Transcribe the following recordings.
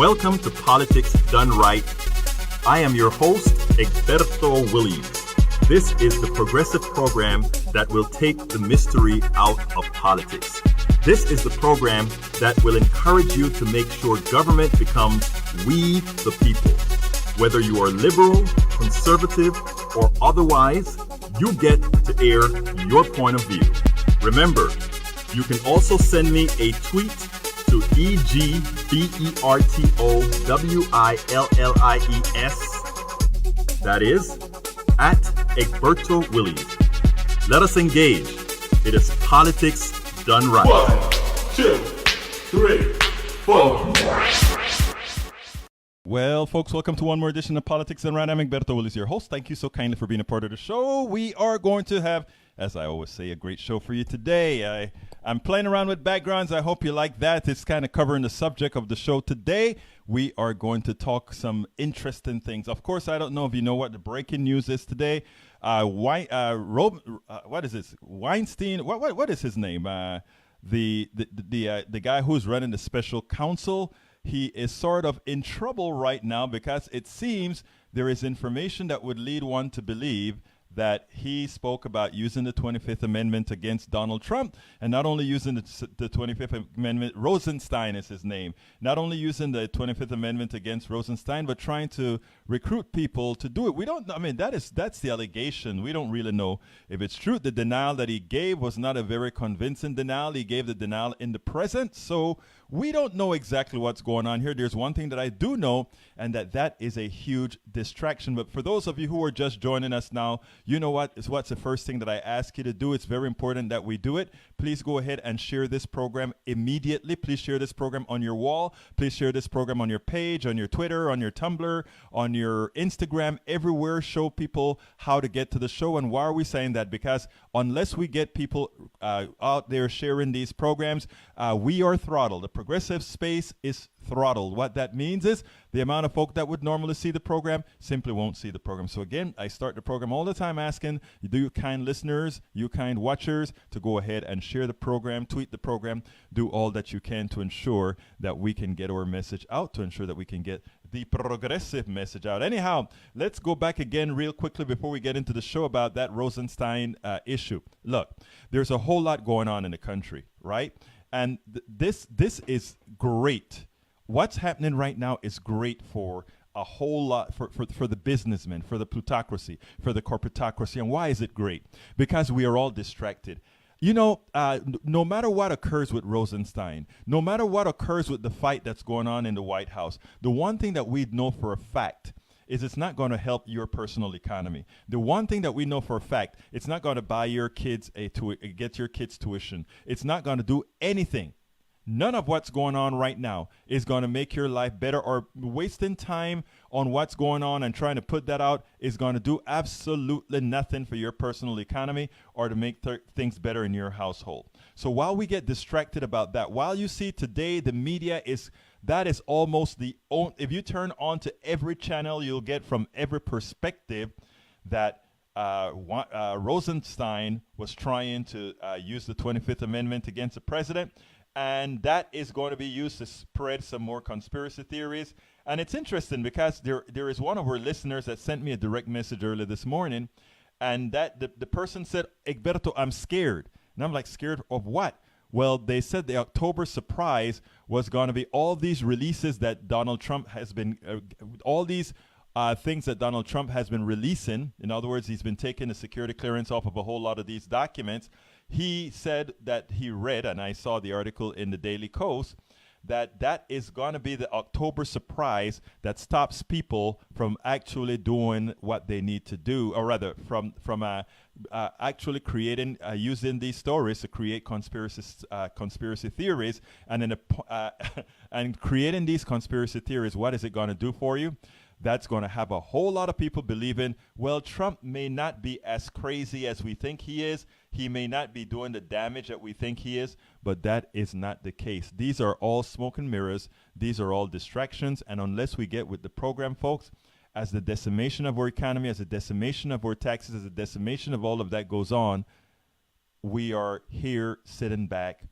Welcome to Politics Done Right. I am your host, Egberto Williams. This is the progressive program that will take the mystery out of politics. This is the program that will encourage you to make sure government becomes we the people. Whether you are liberal, conservative, or otherwise, you get to air your point of view. Remember, you can also send me a tweet to EGBERTOWILLIES. That is, at Egberto Williams. Let us engage. It is politics done right. 1, 2, 3, 4. Well, folks, welcome to one more edition of Politics Done Right. I'm Egberto Williams, your host. Thank you so kindly for being a part of the show. We are going to have, as I always say, a great show for you today. I'm playing around with backgrounds. I hope you like that. It's kind of covering the subject of the show today. We are going to talk some interesting things. Of course, I don't know if you know what the breaking news is today. What is this? Weinstein. What is his name? The guy who's running the special counsel. He is sort of in trouble right now because it seems there is information that would lead one to believe that he spoke about using the 25th Amendment against Donald Trump, and not only using the 25th Amendment, Rosenstein is his name, not only using the 25th Amendment against Rosenstein, but trying to recruit people to do it. We don't know. I mean, that's the allegation. We don't really know if it's true. The denial that he gave was not a very convincing denial. He gave the denial in the present, so we don't know exactly what's going on here. There's one thing that I do know, and that is a huge distraction. But for those of you who are just joining us now, you know what's the first thing that I ask you to do. It's very important that we do it. Please go ahead and share this program immediately. Please share this program on your wall. Please share this program on your page, on your Twitter, on your Tumblr, on your Instagram, everywhere. Show people how to get to the show. And why are we saying that? Because unless we get people out there sharing these programs, we are throttled. The progressive space is throttled. What that means is the amount of folk that would normally see the program simply won't see the program. So again, I start the program all the time asking you kind listeners, you kind watchers, to go ahead and share the program, tweet the program, do all that you can to ensure that we can get our message out, to ensure that we can get the progressive message out. Anyhow, let's go back again real quickly before we get into the show about that Rosenstein issue. Look, there's a whole lot going on in the country, right? And this is great. What's happening right now is great for a whole lot, for the businessmen, for the plutocracy, for the corporatocracy. And why is it great? Because we are all distracted. You know, no matter what occurs with Rosenstein, no matter what occurs with the fight that's going on in the White House, the one thing that we know for a fact is it's not going to help your personal economy. The one thing that we know for a fact, it's not going to buy your kids get your kids tuition. It's not going to do anything. None of what's going on right now is going to make your life better, or wasting time on what's going on and trying to put that out is going to do absolutely nothing for your personal economy or to make things better in your household. So while we get distracted about that, while you see today the media is almost the only, if you turn on to every channel, you'll get from every perspective that Rosenstein was trying to use the 25th Amendment against the president. And that is going to be used to spread some more conspiracy theories. And it's interesting because there is one of our listeners that sent me a direct message earlier this morning. And that the person said, Egberto, I'm scared. And I'm like, scared of what? Well, they said the October surprise was going to be all these releases that Donald Trump has been, all these things that Donald Trump has been releasing. In other words, he's been taking the security clearance off of a whole lot of these documents. He said that he read, and I saw the article in the Daily Kos, that is going to be the October surprise that stops people from actually doing what they need to do, or rather from actually creating, using these stories to create conspiracy theories. And and creating these conspiracy theories, what is it going to do for you? That's going to have a whole lot of people believing, well, Trump may not be as crazy as we think he is. He may not be doing the damage that we think he is, but that is not the case. These are all smoke and mirrors. These are all distractions. And unless we get with the program, folks, as the decimation of our economy, as the decimation of our taxes, as the decimation of all of that goes on, we are here sitting back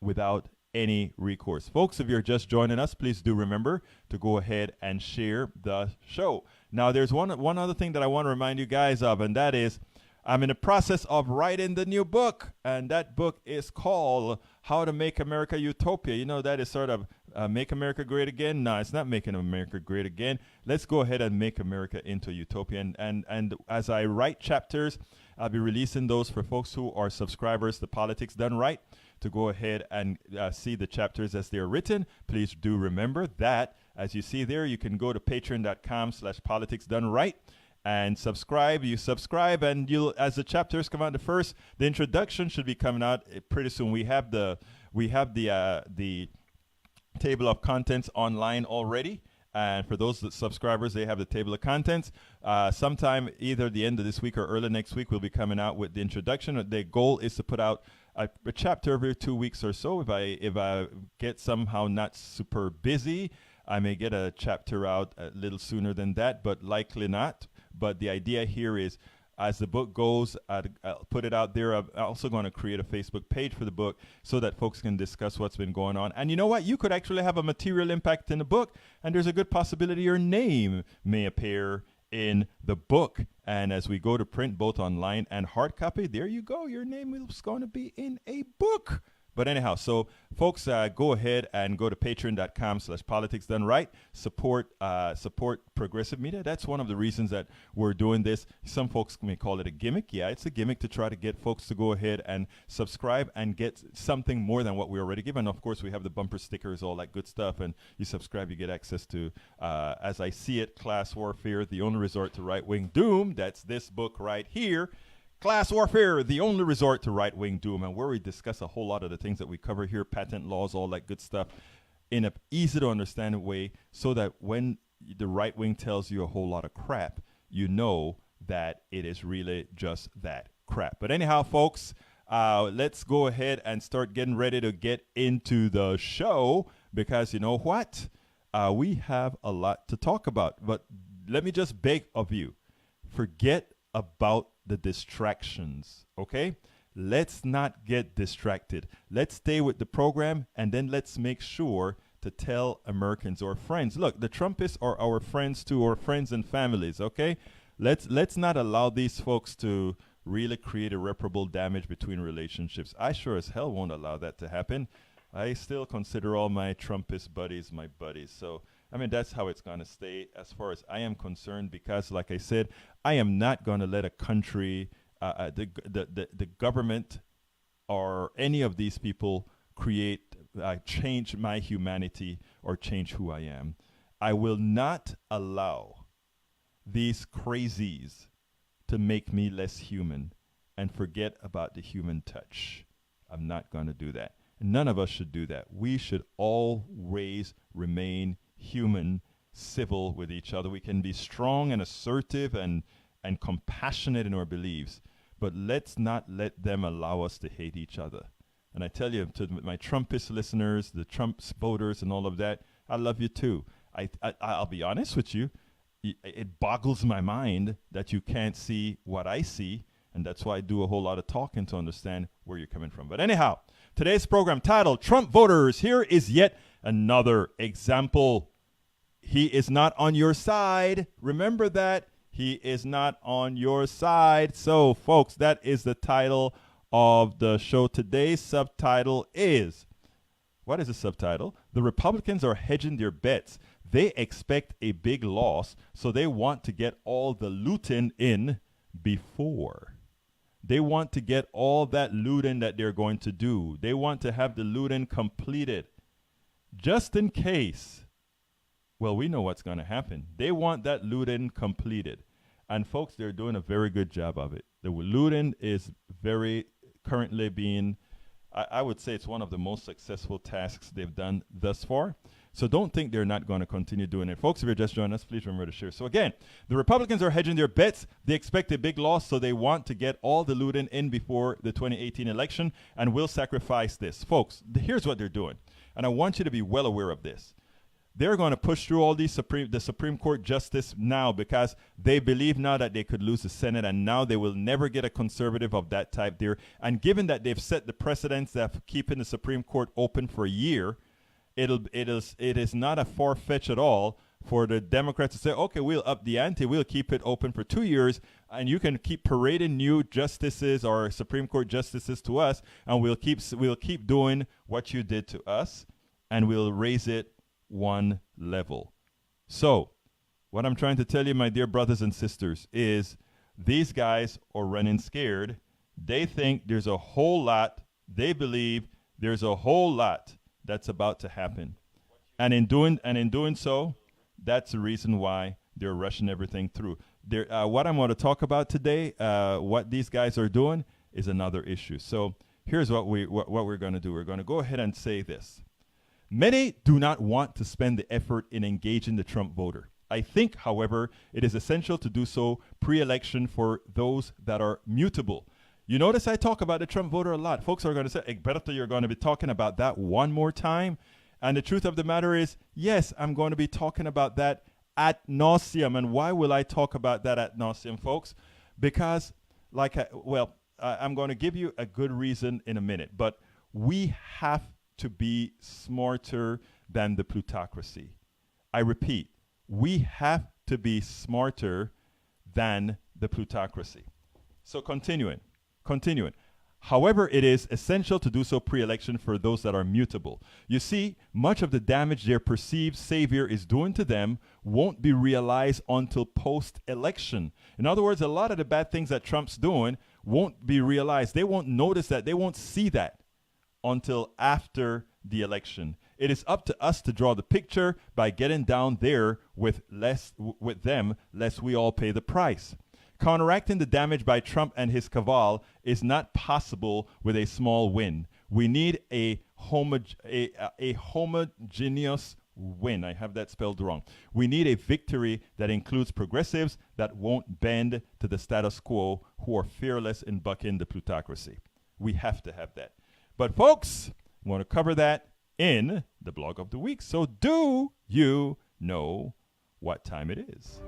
without any recourse. Folks, if you're just joining us, please do remember to go ahead and share the show. Now, there's one other thing that I want to remind you guys of, and that is I'm in the process of writing the new book, and that book is called How to Make America Utopia. You know, that is sort of Make America Great Again. No, it's not making America great again. Let's go ahead and make America into utopia. And as I write chapters, I'll be releasing those for folks who are subscribers to Politics Done Right to go ahead and see the chapters as they're written. Please do remember that, as you see there, you can go to patreon.com/politicsdoneright and subscribe. You subscribe, and you'll, as the chapters come out, the introduction should be coming out pretty soon. We have the table of contents online already, and for those subscribers, they have the table of contents. Sometime either the end of this week or early next week, we'll be coming out with the introduction. The goal is to put out a chapter every 2 weeks or so. If I get somehow not super busy, I may get a chapter out a little sooner than that, but likely not. But the idea here is, as the book goes, I'll put it out there. I'm also going to create a Facebook page for the book so that folks can discuss what's been going on. And you know what? You could actually have a material impact in the book, and there's a good possibility your name may appear in the book. And as we go to print, both online and hard copy, there you go. Your name is going to be in a book. But anyhow, so folks, go ahead and go to patreon.com/politicsdoneright. Support progressive media. That's one of the reasons that we're doing this. Some folks may call it a gimmick. Yeah, it's a gimmick to try to get folks to go ahead and subscribe and get something more than what we already give. And of course, we have the bumper stickers, all that good stuff. And you subscribe, you get access to, as I see it, Class Warfare, the only resort to right-wing doom. That's this book right here. Class Warfare, the only resort to right-wing doom, and where we discuss a whole lot of the things that we cover here, patent laws, all that good stuff, in an easy-to-understand way, so that when the right wing tells you a whole lot of crap, you know that it is really just that crap. But anyhow, folks, let's go ahead and start getting ready to get into the show, because you know what? We have a lot to talk about. But let me just beg of you, forget about the distractions, okay? Let's not get distracted. Let's stay with the program, and then let's make sure to tell Americans or friends. Look, the Trumpists are our friends too, or friends and families, okay? Let's not allow these folks to really create irreparable damage between relationships. I sure as hell won't allow that to happen. I still consider all my Trumpist buddies my buddies. So I mean, that's how it's going to stay as far as I am concerned, because, like I said, I am not going to let a country, the government, or any of these people change my humanity or change who I am. I will not allow these crazies to make me less human and forget about the human touch. I'm not going to do that. None of us should do that. We should always remain human, civil with each other. We can be strong and assertive and compassionate in our beliefs, but let's not let them allow us to hate each other. And I tell you, to my Trumpist listeners, the Trump voters and all of that, I love you too. I'll be honest with you. It boggles my mind that you can't see what I see, and that's why I do a whole lot of talking to understand where you're coming from. But anyhow, today's program titled Trump Voters. Here is yet another example. He is not on your side. Remember that. He is not on your side. So, folks, that is the title of the show. Today's subtitle is, what is the subtitle? The Republicans are hedging their bets. They expect a big loss, so they want to get all the looting in before. They want to get all that looting that they're going to do. They want to have the looting completed just in case. Well, we know what's going to happen. They want that looting completed. And folks, they're doing a very good job of it. The looting is very currently being, I would say it's one of the most successful tasks they've done thus far. So don't think they're not going to continue doing it. Folks, if you're just joining us, please remember to share. So again, the Republicans are hedging their bets. They expect a big loss, so they want to get all the looting in before the 2018 election, and will sacrifice this. Folks, here's what they're doing. And I want you to be well aware of this. they're going to push through all these the Supreme Court justice now because they believe now that they could lose the Senate, and now they will never get a conservative of that type there. And given that they've set the precedents of keeping the Supreme Court open for a year, it is not a far-fetched at all for the Democrats to say, okay, we'll up the ante, we'll keep it open for 2 years, and you can keep parading new justices or Supreme Court justices to us, and we'll keep doing what you did to us, and we'll raise it one level. So, what I'm trying to tell you, my dear brothers and sisters, is these guys are running scared. They think there's a whole lot, they believe there's a whole lot that's about to happen. And in doing so, that's the reason why they're rushing everything through. What I'm going to talk about today, what these guys are doing, is another issue. So here's what we're going to do. We're going to go ahead and say this. Many do not want to spend the effort in engaging the Trump voter. I think, however, it is essential to do so pre-election for those that are mutable. You notice I talk about the Trump voter a lot. Folks are going to say, Egberto, you're going to be talking about that one more time. And the truth of the matter is, yes, I'm going to be talking about that ad nauseum. And why will I talk about that ad nauseum, folks? Because, I'm going to give you a good reason in a minute. But we have to be smarter than the plutocracy. I repeat, we have to be smarter than the plutocracy. So continuing. However, it is essential to do so pre-election for those that are mutable. You see, much of the damage their perceived savior is doing to them won't be realized until post-election. In other words, a lot of the bad things that Trump's doing won't be realized. They won't notice that. They won't see that until after the election. It is up to us to draw the picture by getting down there with them, lest we all pay the price. Counteracting the damage by Trump and his cabal is not possible with a small win. We need a homogeneous win. I have that spelled wrong. We need a victory that includes progressives that won't bend to the status quo, who are fearless in bucking the plutocracy. We have to have that. But folks, I want to cover that in the blog of the week. So do you know what time it is?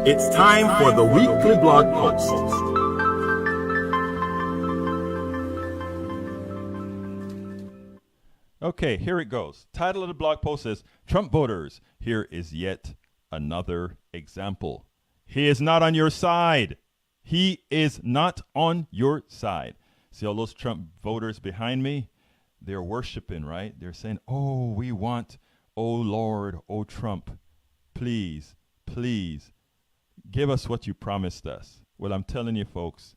It's time for the weekly blog post. Okay, here it goes. Title of the blog post is Trump voters, here is yet another example. He is not on your side. He is not on your side. See all those Trump voters behind me? They're worshiping, right? They're saying, oh, we want, oh Lord, oh Trump, please, please, give us what you promised us. Well, I'm telling you, folks,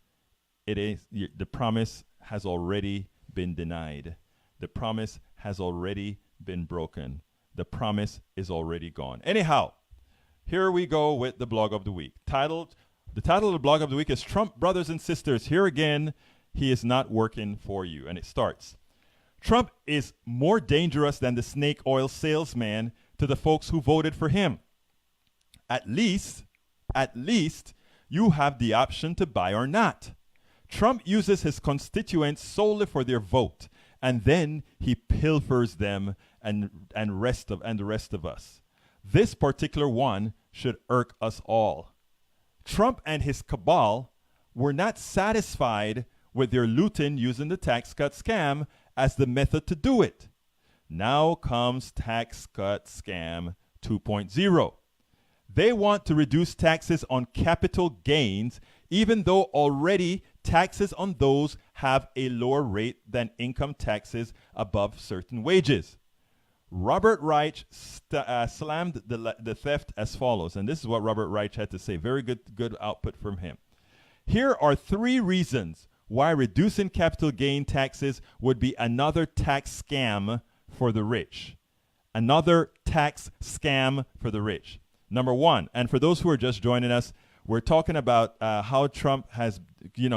the promise has already been denied. The promise has already been broken. The promise is already gone. Anyhow, here we go with the blog of the week. The title of the blog of the week is Trump Brothers and Sisters. Here again, he is not working for you. And it starts. Trump is more dangerous than the snake oil salesman to the folks who voted for him. At least, you have the option to buy or not. Trump uses his constituents solely for their vote, and then he pilfers them and the rest of us. This particular one should irk us all. Trump and his cabal were not satisfied with their looting using the tax cut scam as the method to do it. Now comes tax cut scam 2.0. They want to reduce taxes on capital gains, even though already taxes on those have a lower rate than income taxes above certain wages. Robert Reich slammed the theft as follows, and this is what Robert Reich had to say. Very good output from him. Here are 3 reasons why reducing capital gain taxes would be another tax scam for the rich. Another tax scam for the rich. Number 1, and for those who are just joining us, we're talking about how Trump has,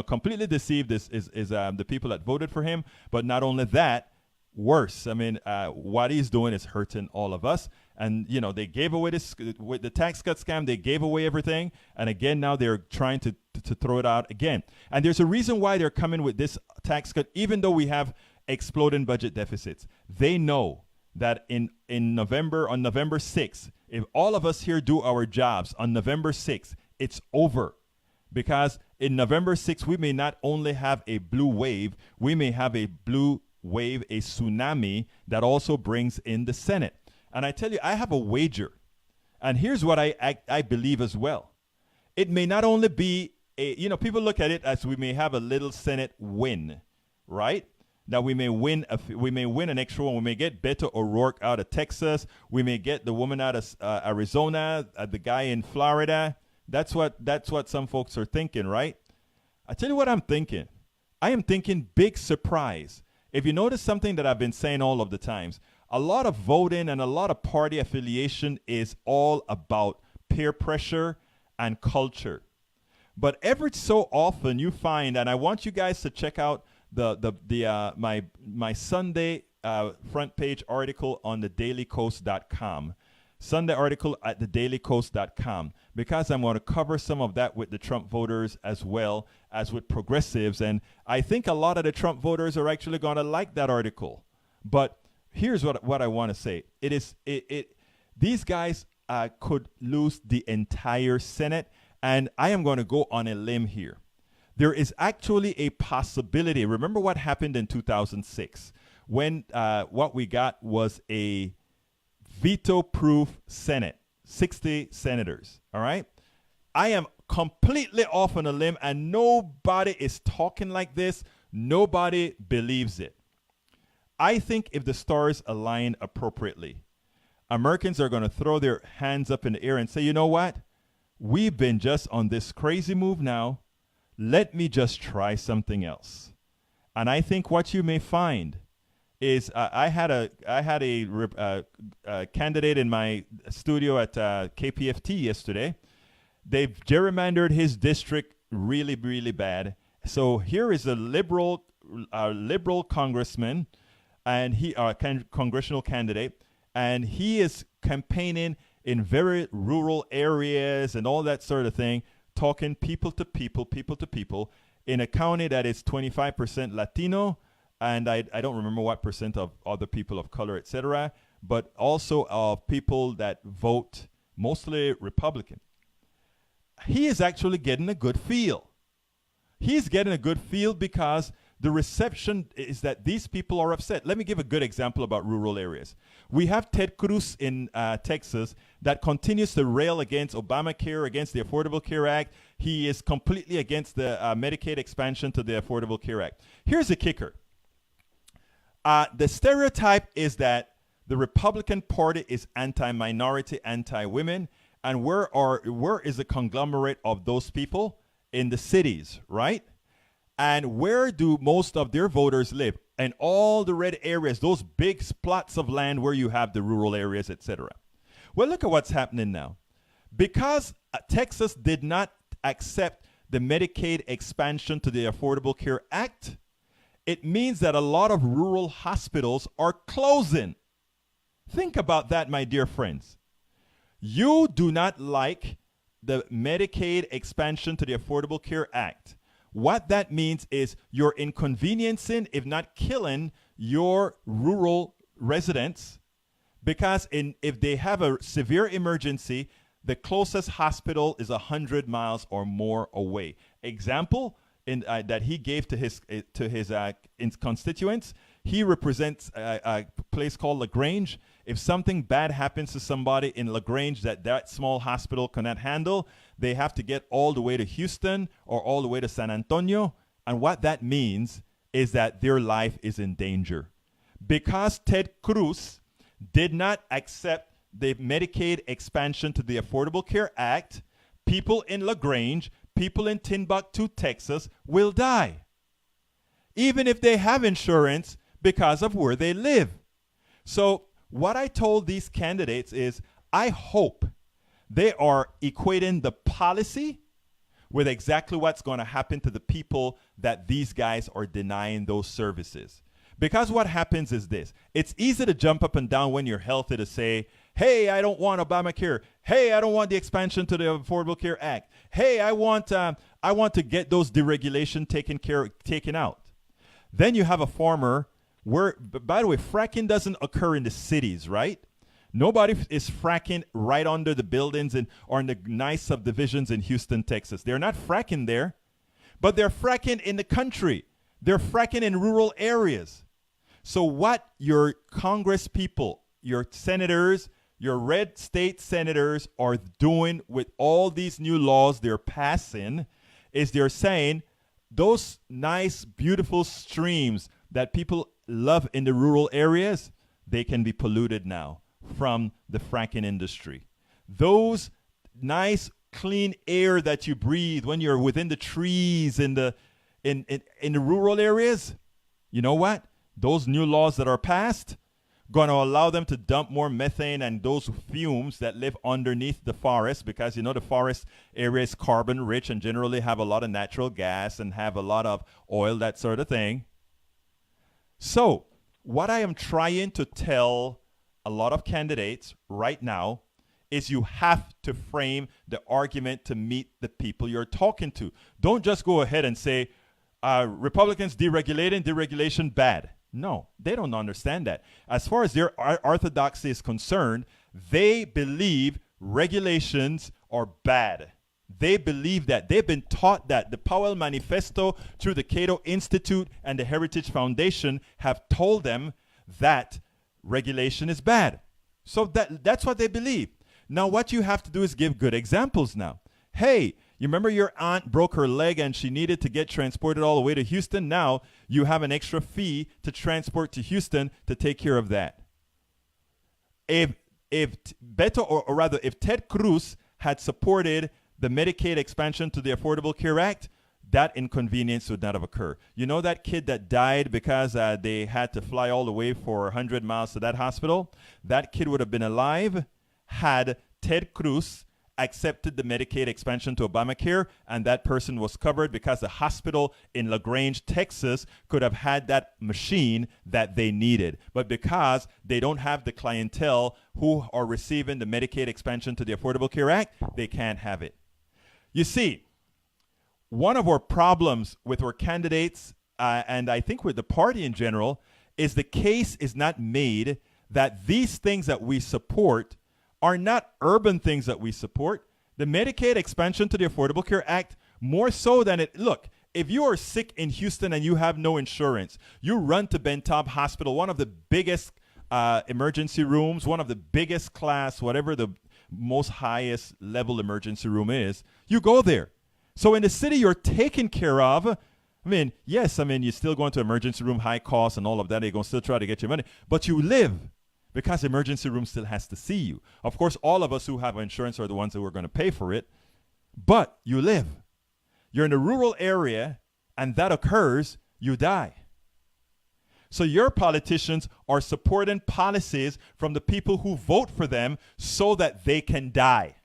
completely deceived the people that voted for him. But not only that, worse. I mean, what he's doing is hurting all of us. And, they gave away with the tax cut scam. They gave away everything. And again, now they're trying to throw it out again. And there's a reason why they're coming with this tax cut, even though we have exploding budget deficits. They know that in November, on November 6th, if all of us here do our jobs on November 6th, it's over. Because in November 6th, we may not only have a blue wave, we may have a blue wave, a tsunami that also brings in the Senate. And I tell you, I have a wager. And here's what I believe as well. It may not only be people look at it as we may have a little Senate win, right? That we may win an extra one. We may get Beto O'Rourke out of Texas. We may get the woman out of Arizona, the guy in Florida. That's what some folks are thinking, right? I tell you what I'm thinking. I am thinking big surprise. If you notice something that I've been saying all of the times, a lot of voting and a lot of party affiliation is all about peer pressure and culture. But every so often you find, and I want you guys to check out my Sunday front page article on thedailycoast.com. Sunday article at thedailycoast.com, because I'm going to cover some of that with the Trump voters as well as with progressives. And I think a lot of the Trump voters are actually going to like that article. But here's what I want to say. These guys could lose the entire Senate. And I am going to go on a limb here. There is actually a possibility. Remember what happened in 2006 when what we got was a veto-proof Senate, 60 senators, all right? I am completely off on a limb, and nobody is talking like this. Nobody believes it. I think if the stars align appropriately, Americans are going to throw their hands up in the air and say, you know what? We've been just on this crazy move now. Let me just try something else. And I think what you may find is I had a candidate in my studio at KPFT yesterday. They've gerrymandered his district really, really bad. So here is a liberal congressman, and congressional candidate, and he is campaigning in very rural areas and all that sort of thing, talking people to people in a county that is 25% Latino, and I don't remember what percent of other people of color, etc., but also of people that vote mostly Republican. He is actually getting a good feel. He's getting a good feel because the reception is that these people are upset. Let me give a good example about rural areas. We have Ted Cruz in Texas that continues to rail against Obamacare, against the Affordable Care Act. He is completely against the Medicaid expansion to the Affordable Care Act. Here's the kicker. The stereotype is that the Republican Party is anti-minority, anti-women, and where is the conglomerate of those people? In the cities, right? And where do most of their voters live? And all the red areas, those big plots of land where you have the rural areas, etc. Well, look at what's happening now. Because Texas did not accept the Medicaid expansion to the Affordable Care Act, it means that a lot of rural hospitals are closing. Think about that, my dear friends. You do not like the Medicaid expansion to the Affordable Care Act. What that means is you're inconveniencing, if not killing, your rural residents, because if they have a severe emergency, the closest hospital is 100 miles or more away. Example that he gave to his constituents, he represents a place called LaGrange. If something bad happens to somebody in LaGrange that small hospital cannot handle, they have to get all the way to Houston or all the way to San Antonio. And what that means is that their life is in danger. Because Ted Cruz did not accept the Medicaid expansion to the Affordable Care Act, people in LaGrange, people in Timbuktu, Texas, will die, even if they have insurance, because of where they live. So what I told these candidates is I hope they are equating the policy with exactly what's going to happen to the people that these guys are denying those services. Because what happens is this. It's easy to jump up and down when you're healthy to say, hey, I don't want Obamacare. Hey, I don't want the expansion to the Affordable Care Act. Hey, I want to get those deregulation taken out. Then you have a farmer By the way, fracking doesn't occur in the cities, right? Nobody is fracking right under the buildings or in the nice subdivisions in Houston, Texas. They're not fracking there, but they're fracking in the country. They're fracking in rural areas. So what your Congress people, your senators, your red state senators are doing with all these new laws they're passing is they're saying those nice, beautiful streams that people love in the rural areas, they can be polluted now from the fracking industry. Those nice, clean air that you breathe when you're within the trees in the rural areas, you know what? Those new laws that are passed going to allow them to dump more methane and those fumes that live underneath the forest, because the forest area is carbon rich and generally have a lot of natural gas and have a lot of oil, that sort of thing. So what I am trying to tell a lot of candidates right now is you have to frame the argument to meet the people you're talking to. Don't just go ahead and say, Republicans deregulation bad. No, they don't understand that. As far as their orthodoxy is concerned, they believe regulations are bad. They believe that. They've been taught that. The Powell Manifesto through the Cato Institute and the Heritage Foundation have told them that regulation is bad. So that's what they believe. Now, what you have to do is give good examples now. Hey, you remember your aunt broke her leg and she needed to get transported all the way to Houston? Now you have an extra fee to transport to Houston to take care of that. If Beto, or rather, if Ted Cruz had supported the Medicaid expansion to the Affordable Care Act, that inconvenience would not have occurred. You know that kid that died because they had to fly all the way for 100 miles to that hospital? That kid would have been alive had Ted Cruz accepted the Medicaid expansion to Obamacare, and that person was covered because the hospital in LaGrange, Texas could have had that machine that they needed. But because they don't have the clientele who are receiving the Medicaid expansion to the Affordable Care Act, they can't have it. You see, one of our problems with our candidates, and I think with the party in general, is the case is not made that these things that we support are not urban things that we support. The Medicaid expansion to the Affordable Care Act, more so than it. Look, if you are sick in Houston and you have no insurance, you run to Bentop Hospital, one of the biggest emergency rooms, one of the biggest class, whatever the most highest level emergency room is, you go there. So in the city you're taken care of. You're still going to emergency room, high cost and all of that. They're going to still try to get your money, but you live. Because the emergency room still has to see you. Of course, all of us who have insurance are the ones who are going to pay for it. But you live. You're in a rural area, and that occurs, you die. So your politicians are supporting policies from the people who vote for them so that they can die.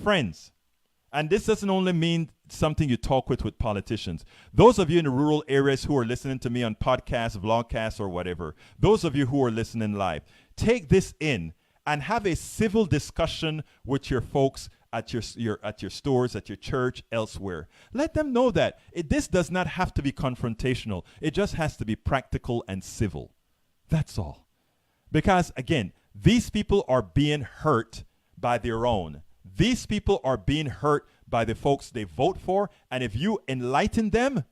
Friends, and this doesn't only mean something you talk with politicians. Those of you in the rural areas who are listening to me on podcasts, vlogcasts, or whatever, those of you who are listening live, take this in and have a civil discussion with your folks at your stores, at your church, elsewhere. Let them know that this does not have to be confrontational. It just has to be practical and civil. That's all. Because, again, these people are being hurt by their own. These people are being hurt by the folks they vote for, and if you enlighten them,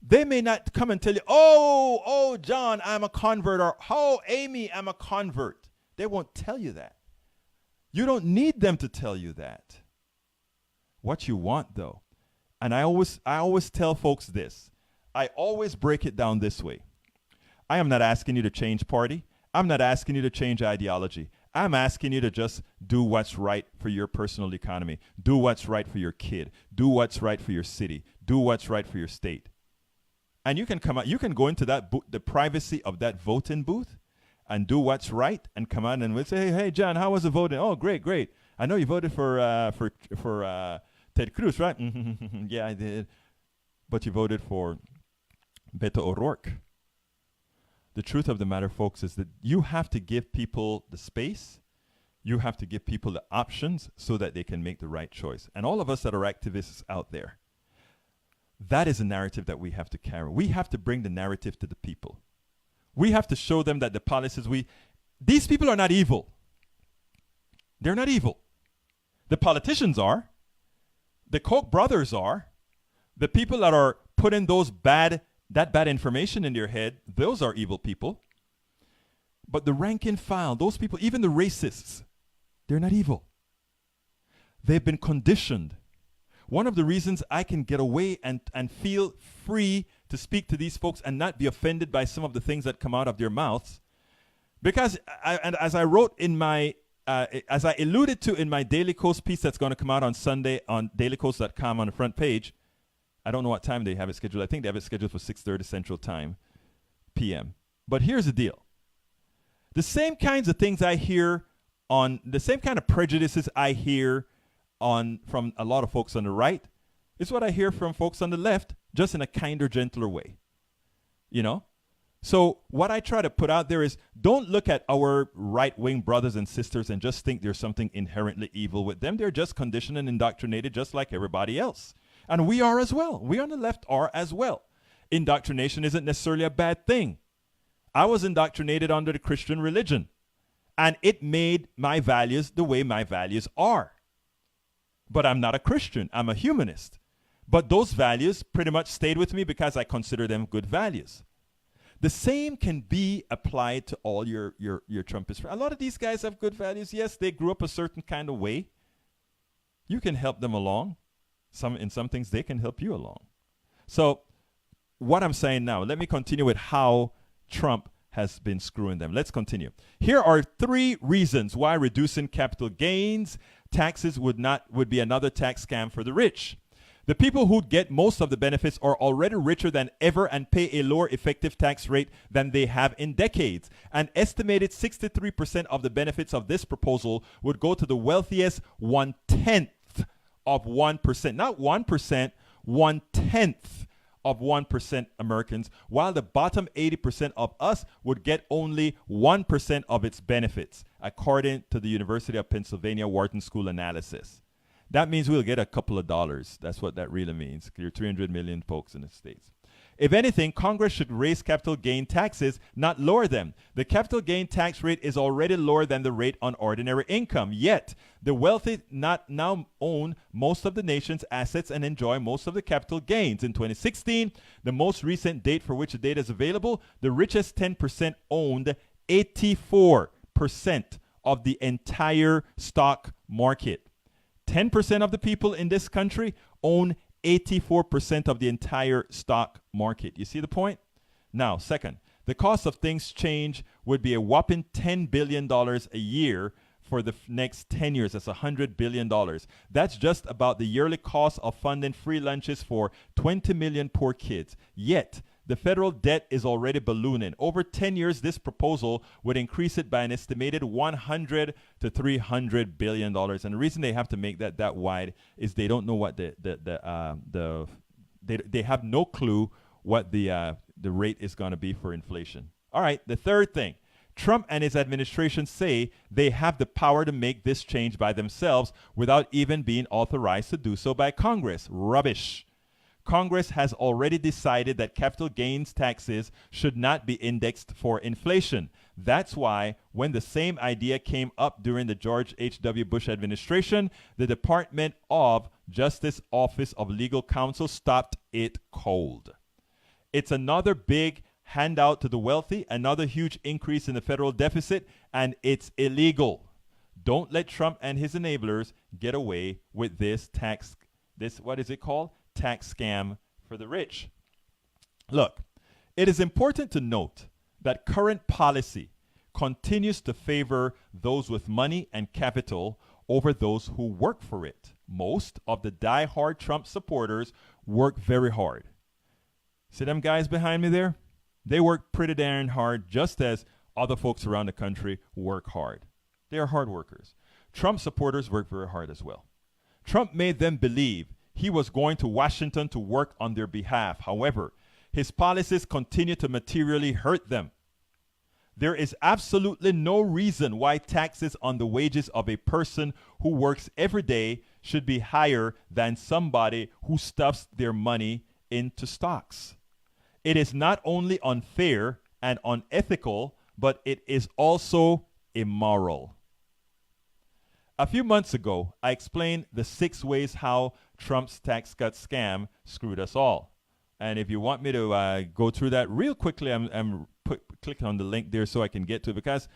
they may not come and tell you, oh, John, I'm a convert, or, oh, Amy, I'm a convert. They won't tell you that. You don't need them to tell you that. What you want, though, and I always tell folks this. I always break it down this way. I am not asking you to change party. I'm not asking you to change ideology. I'm asking you to just do what's right for your personal economy. Do what's right for your kid. Do what's right for your city. Do what's right for your state. And you can come out. You can go into that the privacy of that voting booth, and do what's right, and come out and we'll say, hey, John, how was the voting? Oh, great. I know you voted for Ted Cruz, right? Yeah, I did. But you voted for Beto O'Rourke. The truth of the matter, folks, is that you have to give people the space. You have to give people the options so that they can make the right choice. And all of us that are activists out there, That is a narrative that we have to carry. We have to bring the narrative to the people. We have to show them that the policies these people are not evil. They're not evil. The politicians are. The Koch brothers are. The people that are putting that bad information in your head, those are evil people. But the rank and file, those people, even the racists, they're not evil. They've been conditioned. One of the reasons I can get away and feel free to speak to these folks and not be offended by some of the things that come out of their mouths, because as I wrote in my, as I alluded to in my Daily Kos piece that's going to come out on Sunday on dailykos.com on the front page, I don't know what time they have it scheduled. I think they have it scheduled for 6:30 Central Time, p.m. But here's the deal. The same kinds of things I hear the same kind of prejudices I hear from a lot of folks on the right is what I hear from folks on the left, just in a kinder, gentler way. You know? So what I try to put out there is, don't look at our right-wing brothers and sisters and just think there's something inherently evil with them. They're just conditioned and indoctrinated just like everybody else. And we are as well. We on the left are as well. Indoctrination isn't necessarily a bad thing. I was indoctrinated under the Christian religion, and it made my values the way my values are. But I'm not a Christian. I'm a humanist. But those values pretty much stayed with me because I consider them good values. The same can be applied to all your Trumpist friends. A lot of these guys have good values. Yes, they grew up a certain kind of way. You can help them along. In some things, they can help you along. So what I'm saying now, let me continue with how Trump has been screwing them. Let's continue. Here are 3 reasons why reducing capital gains taxes would be another tax scam for the rich. The people who get most of the benefits are already richer than ever and pay a lower effective tax rate than they have in decades. An estimated 63% of the benefits of this proposal would go to the wealthiest 1/10 of 1%. Not 1%, 1/10 of 1% Americans, while the bottom 80% of us would get only 1% of its benefits, according to the University of Pennsylvania Wharton School analysis. That means we'll get a couple of dollars. That's what that really means. You're 300 million folks in the States. If anything, Congress should raise capital gain taxes, not lower them. The capital gain tax rate is already lower than the rate on ordinary income. Yet, the wealthy now own most of the nation's assets and enjoy most of the capital gains. In 2016, the most recent date for which the data is available, the richest 10% owned 84% of the entire stock market. 10% of the people in this country own 84% of the entire stock market. You see the point? Now, second, the cost of things change would be a whopping $10 billion a year for the next 10 years. That's $100 billion. That's just about the yearly cost of funding free lunches for 20 million poor kids. Yet, the federal debt is already ballooning. Over 10 years, this proposal would increase it by an estimated $100 to $300 billion. And the reason they have to make that wide is they don't know what they have no clue what the rate is going to be for inflation. All right, the third thing. Trump and his administration say they have the power to make this change by themselves without even being authorized to do so by Congress. Rubbish. Congress has already decided that capital gains taxes should not be indexed for inflation. That's why when the same idea came up during the George H.W. Bush administration, the Department of Justice Office of Legal Counsel stopped it cold. It's another big handout to the wealthy, another huge increase in the federal deficit, and it's illegal. Don't let Trump and his enablers get away with this what is it called? Tax scam for the rich. Look, it is important to note that current policy continues to favor those with money and capital over those who work for it. Most of the die-hard Trump supporters work very hard. See them guys behind me there? They work pretty darn hard, just as other folks around the country work hard. They are hard workers. Trump supporters work very hard as well. Trump made them believe he was going to Washington to work on their behalf. However, his policies continue to materially hurt them. There is absolutely no reason why taxes on the wages of a person who works every day should be higher than somebody who stuffs their money into stocks. It is not only unfair and unethical, but it is also immoral. A few months ago, I explained the 6 ways how Trump's tax cut scam screwed us all. And if you want me to go through that real quickly, I'm clicking on the link there so I can get to it, because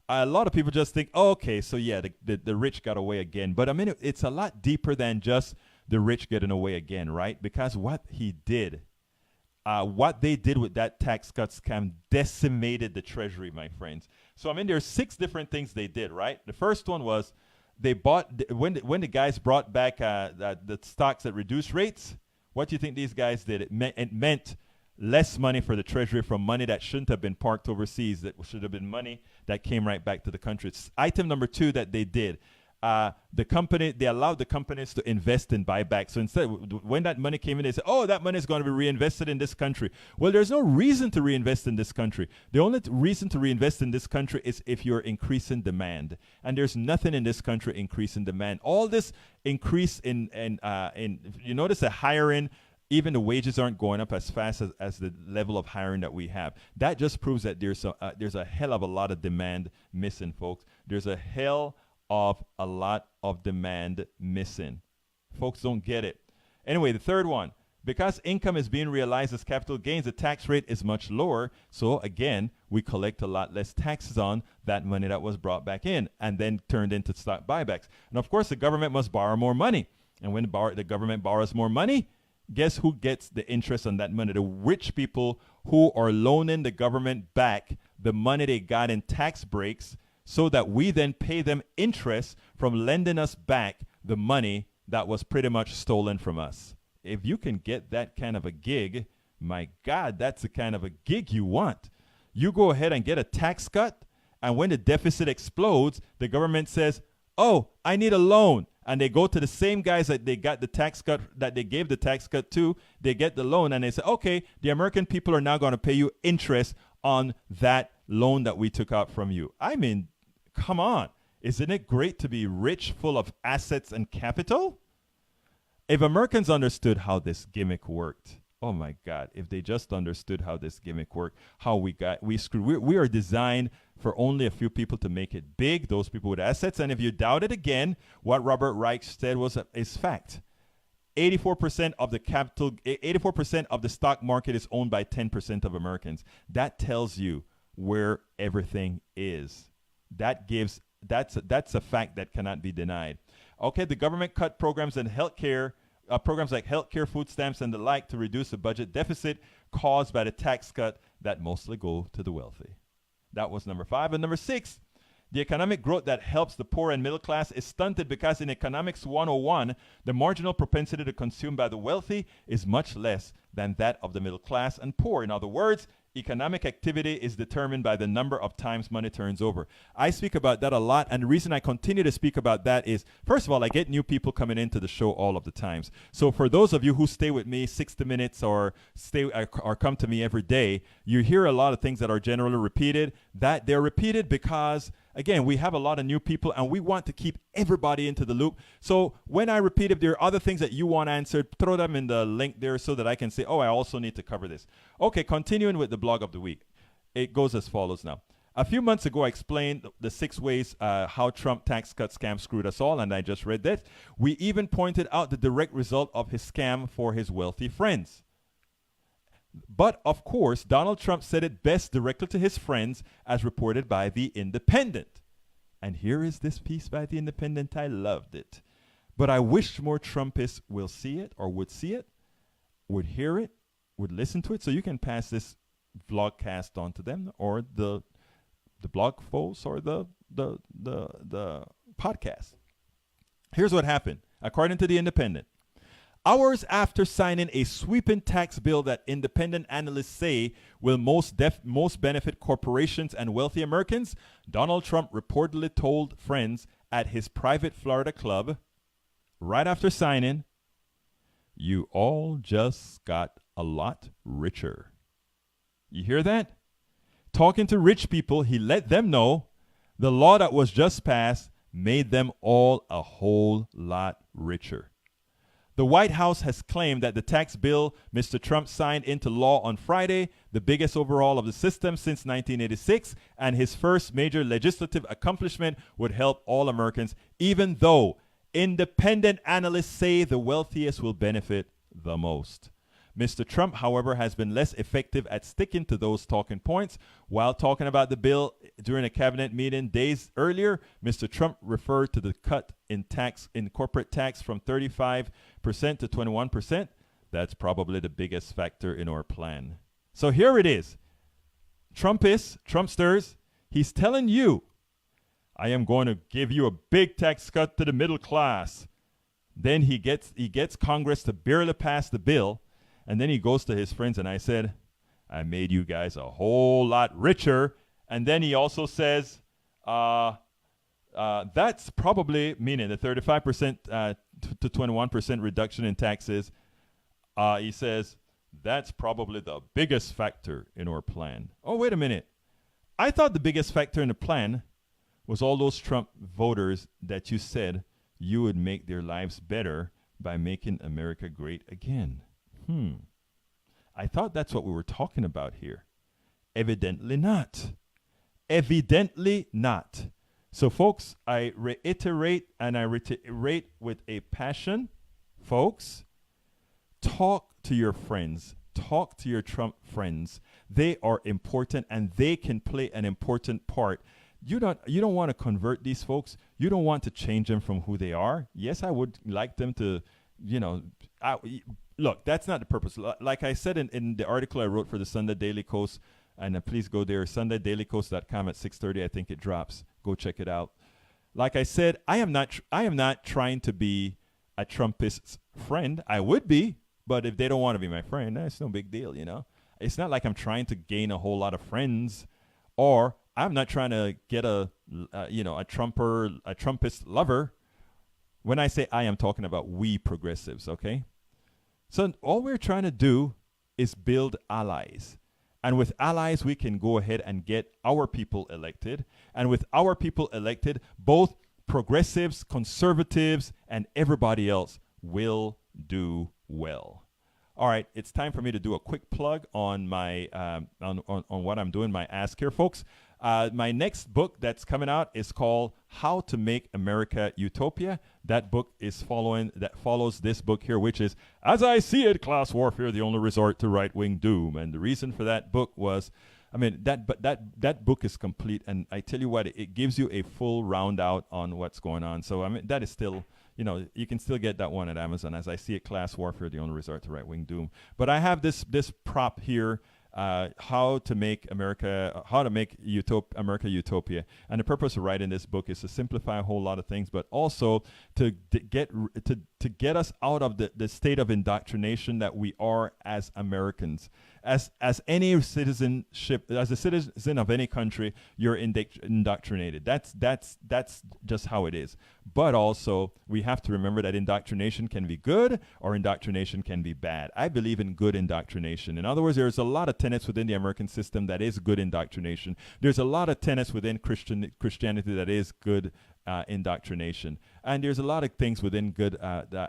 a lot of people just think, oh, okay, so yeah, the rich got away again. But I mean, it's a lot deeper than just the rich getting away again, right? Because what he did, what they did with that tax cut scam decimated the treasury, my friends. So I mean, there's 6 different things they did, right? The first one was they bought, when the guys brought back the stocks at reduced rates, what do you think these guys did? It meant less money for the treasury from money that shouldn't have been parked overseas, that should have been money that came right back to the country. It's item number 2 that they did. They allowed the companies to invest in buybacks. So instead, when that money came in, they said, oh, that money is going to be reinvested in this country. Well, there's no reason to reinvest in this country. The only reason to reinvest in this country is if you're increasing demand. And there's nothing in this country increasing demand. All this increase in you notice that hiring, even the wages aren't going up as fast as the level of hiring that we have. That just proves that there's a hell of a lot of demand missing, folks. There's a hell of a lot of demand missing. Folks don't get it. Anyway, the third one, because income is being realized as capital gains, the tax rate is much lower. So again, we collect a lot less taxes on that money that was brought back in and then turned into stock buybacks. And of course, the government must borrow more money. And when the government borrows more money, guess who gets the interest on that money? The rich people who are loaning the government back the money they got in tax breaks, so that we then pay them interest from lending us back the money that was pretty much stolen from us. If you can get that kind of a gig, my God, that's the kind of a gig you want. You go ahead and get a tax cut, and when the deficit explodes, the government says, oh, I need a loan. And they go to the same guys that they got the tax cut, that they gave the tax cut to, they get the loan, and they say, okay, the American people are now going to pay you interest on that loan that we took out from you. I mean, come on. Isn't it great to be rich, full of assets and capital? If Americans understood how this gimmick worked, oh my God, if they just understood how this gimmick worked, how we are designed for only a few people to make it big, those people with assets. And if you doubt it again, what Robert Reich said is fact. 84% of the 84% of the stock market is owned by 10% of Americans. That tells you where everything is. That's a fact that cannot be denied. Okay, the government cut programs in healthcare, programs like healthcare, food stamps, and the like to reduce the budget deficit caused by the tax cut that mostly go to the wealthy. That was number 5. And number 6, the economic growth that helps the poor and middle class is stunted because in Economics 101, the marginal propensity to consume by the wealthy is much less than that of the middle class and poor. In other words, economic activity is determined by the number of times money turns over. I speak about that a lot, and the reason I continue to speak about that is, first of all, I get new people coming into the show all of the times. So for those of you who stay with me 60 minutes or come to me every day, you hear a lot of things that are generally repeated. That they're repeated because, again, we have a lot of new people, and we want to keep everybody into the loop. So when I repeat, if there are other things that you want answered, throw them in the link there so that I can say, oh, I also need to cover this. Okay, continuing with the blog of the week. It goes as follows now. A few months ago, I explained the 6 ways how Trump tax cut scam screwed us all, and I just read that. We even pointed out the direct result of his scam for his wealthy friends. But, of course, Donald Trump said it best directly to his friends, as reported by The Independent. And here is this piece by The Independent. I loved it. But I wish more Trumpists will see it, or would see it, would hear it, would listen to it, so you can pass this vlogcast on to them, or the blog posts, or the podcast. Here's what happened, according to The Independent. Hours after signing a sweeping tax bill that independent analysts say will most benefit corporations and wealthy Americans, Donald Trump reportedly told friends at his private Florida club, right after signing, "You all just got a lot richer." You hear that? Talking to rich people, he let them know the law that was just passed made them all a whole lot richer. The White House has claimed that the tax bill Mr. Trump signed into law on Friday, the biggest overhaul of the system since 1986, and his first major legislative accomplishment, would help all Americans, even though independent analysts say the wealthiest will benefit the most. Mr. Trump, however, has been less effective at sticking to those talking points. While talking about the bill during a cabinet meeting days earlier, Mr. Trump referred to the cut in corporate tax from 35% to 21%. That's probably the biggest factor in our plan. So here it is. Trumpsters, he's telling you, I am going to give you a big tax cut to the middle class. Then he gets Congress to barely pass the bill. And then he goes to his friends, and I said, I made you guys a whole lot richer. And then he also says, that's probably, meaning the 35% to 21% reduction in taxes. He says, that's probably the biggest factor in our plan. Oh, wait a minute. I thought the biggest factor in the plan was all those Trump voters that you said you would make their lives better by making America great again. I thought that's what we were talking about here. Evidently not. Evidently not. So, folks, I reiterate with a passion. Folks, talk to your friends. Talk to your Trump friends. They are important, and they can play an important part. You don't want to convert these folks. You don't want to change them from who they are. Yes, I would like them to, look, that's not the purpose. Like I said in the article I wrote for the Sunday Daily Coast, and please go there, sundaydailycoast.com at 6:30. I think it drops. Go check it out. Like I said, I am not trying to be a Trumpist's friend. I would be, but if they don't want to be my friend, that's no big deal, It's not like I'm trying to gain a whole lot of friends, or I'm not trying to get a Trumpist lover. When I say I am talking about we progressives, okay? So all we're trying to do is build allies. And with allies, we can go ahead and get our people elected. And with our people elected, both progressives, conservatives, and everybody else will do well. All right, it's time for me to do a quick plug on my on what I'm doing, my Ask Here, folks. My next book that's coming out is called How to Make America Utopia. That book follows this book here, which is, As I See It, Class Warfare, the Only Resort to Right-Wing Doom. And the reason for that book was, that book is complete. And I tell you what, it gives you a full round out on what's going on. So, that is still, you can still get that one at Amazon. As I See It, Class Warfare, the Only Resort to Right-Wing Doom. But I have this prop here, how to make America Utopia. And the purpose of writing this book is to simplify a whole lot of things, but also to get us out of the state of indoctrination that we are as Americans. As a citizen of any country, you're indoctrinated. That's just how it is. But also, we have to remember that indoctrination can be good or indoctrination can be bad. I believe in good indoctrination. In other words, there's a lot of tenets within the American system that is good indoctrination. There's a lot of tenets within Christianity that is good indoctrination. And there's a lot of things within good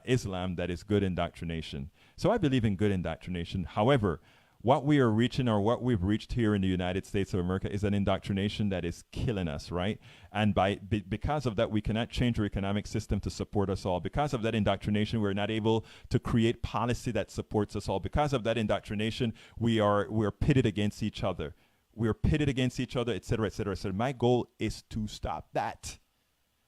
Islam that is good indoctrination. So I believe in good indoctrination. However, what we are reaching, or what we've reached here in the United States of America, is an indoctrination that is killing us, right? And because of that, we cannot change our economic system to support us all. Because of that indoctrination, we're not able to create policy that supports us all. Because of that indoctrination, we're pitted against each other. We're pitted against each other, et cetera, et cetera, et cetera. My goal is to stop that.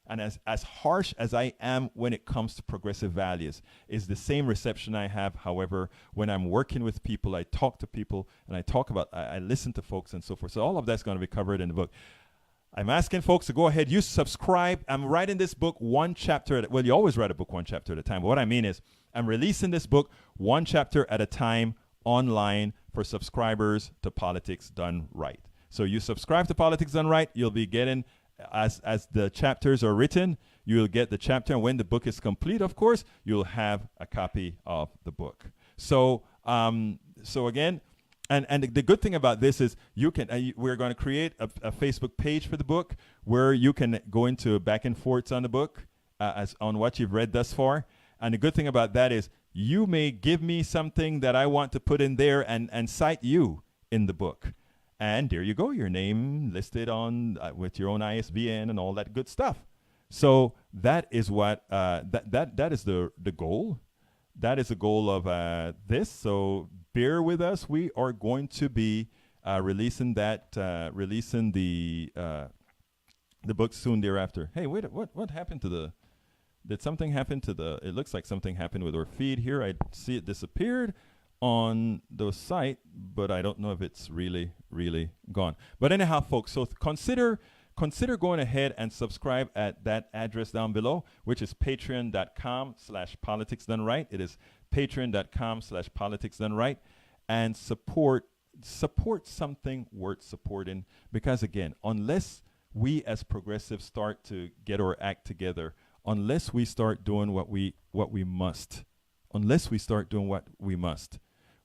And as harsh as I am when it comes to progressive values, is the same reception I have. However, when I'm working with people, I talk to people, and I listen to folks and so forth. So all of that's going to be covered in the book. I'm asking folks to go ahead, you subscribe. I'm writing this book one chapter at, well, you always write a book one chapter at a time. But what I mean is, I'm releasing this book one chapter at a time online for subscribers to Politics Done Right. So you subscribe to Politics Done Right, you'll be getting, as the chapters are written, you'll get the chapter, and when the book is complete, of course, you'll have a copy of the book. So again, and the good thing about this is you can we're going to create a Facebook page for the book where you can go into back and forths on the book as on what you've read thus far. And the good thing about that is you may give me something that I want to put in there and cite you in the book. And there you go, your name listed on with your own ISBN and all that good stuff. So that is what that is the goal. That is the goal of this. So bear with us. We are going to be releasing the book soon thereafter. Hey, wait, what happened to the? Did something happen to the? It looks like something happened with our feed here. I see it disappeared on the site, but I don't know if it's really gone. But anyhow, folks, so consider going ahead and subscribe at that address down below, which is patreon.com/politics done right. It is patreon.com/politics done right, and support something worth supporting, because again, unless we as progressives start to get our act together, unless we start doing what we must,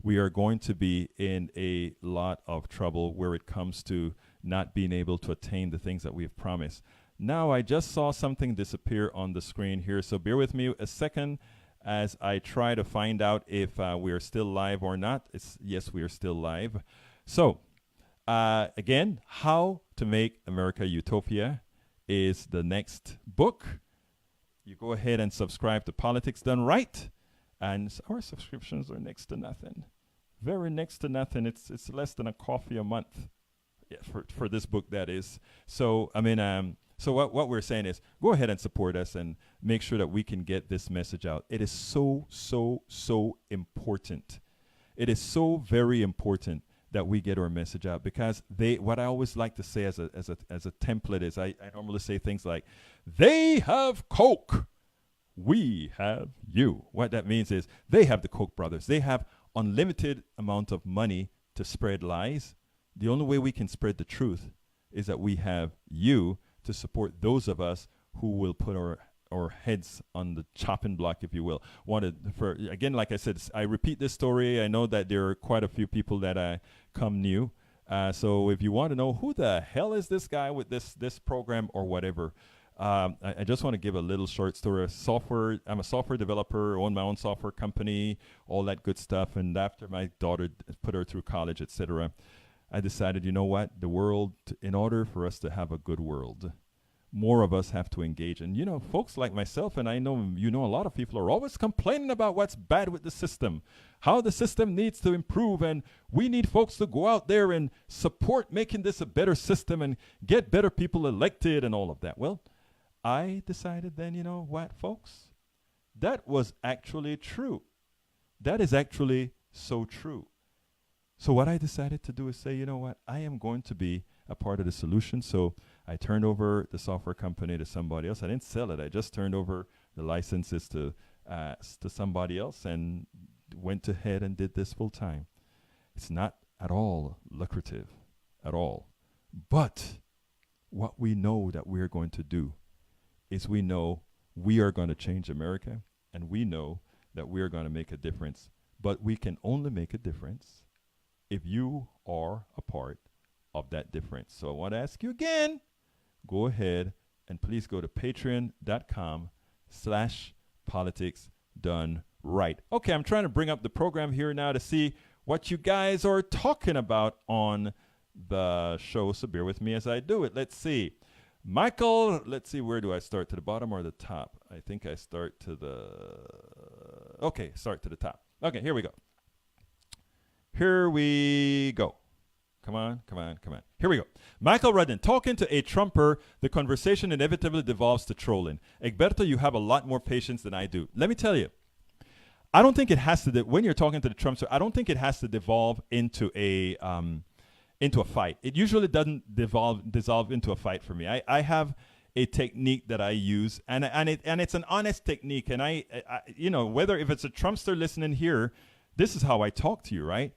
we are going to be in a lot of trouble where it comes to not being able to attain the things that we have promised. Now, I just saw something disappear on the screen here, so bear with me a second as I try to find out if we are still live or not. Yes, we are still live. So, again, How to Make America Utopia is the next book. You go ahead and subscribe to Politics Done Right, and our subscriptions are next to nothing. Very next to nothing. It's less than a coffee a month. Yeah, for this book, that is. So I mean, so what we're saying is, go ahead and support us and make sure that we can get this message out. It is so important. It is so very important that we get our message out, because what I always like to say as a template is, I normally say things like, they have Coke, we have you. What that means is, they have the Koch brothers. They have unlimited amount of money to spread lies. The only way we can spread the truth is that we have you to support those of us who will put our heads on the chopping block, if you will. Again, like I said, I repeat this story. I know that there are quite a few people that come new. So if you want to know who the hell is this guy with this program or whatever, I just want to give a little short story. I'm a software developer, own my own software company, all that good stuff. And after my daughter put her through college, etc., I decided, you know what, the world, in order for us to have a good world, more of us have to engage. And, you know, folks like myself, and I know, you know, a lot of people are always complaining about what's bad with the system, how the system needs to improve, and we need folks to go out there and support making this a better system and get better people elected and all of that. Well, I decided then, you know what, folks, that was actually true. That is actually so true. So what I decided to do is say, you know what, I am going to be a part of the solution. So I turned over the software company to somebody else. I didn't sell it. I just turned over the licenses to somebody else and went ahead and did this full time. It's not at all lucrative, at all. But what we know that we're going to do is, we know we are going to change America, and we know that we are going to make a difference. But we can only make a difference if you are a part of that difference. So I want to ask you again, go ahead and please go to patreon.com/politics done right. Okay, I'm trying to bring up the program here now to see what you guys are talking about on the show, so bear with me as I do it. Let's see. Michael, let's see, where do I start? To the bottom or the top? I think I start to the... Okay, start to the top. Okay, here we go. Here we go. Come on. Here we go. Michael Rudden, talking to a Trumper, the conversation inevitably devolves to trolling. Egberto, you have a lot more patience than I do. Let me tell you, I don't think it has to, when you're talking to the Trumpster, I don't think it has to devolve into a fight. It usually doesn't dissolve into a fight for me. I have a technique that I use, and it's an honest technique. And I you know, whether if it's a Trumpster listening here, this is how I talk to you, right?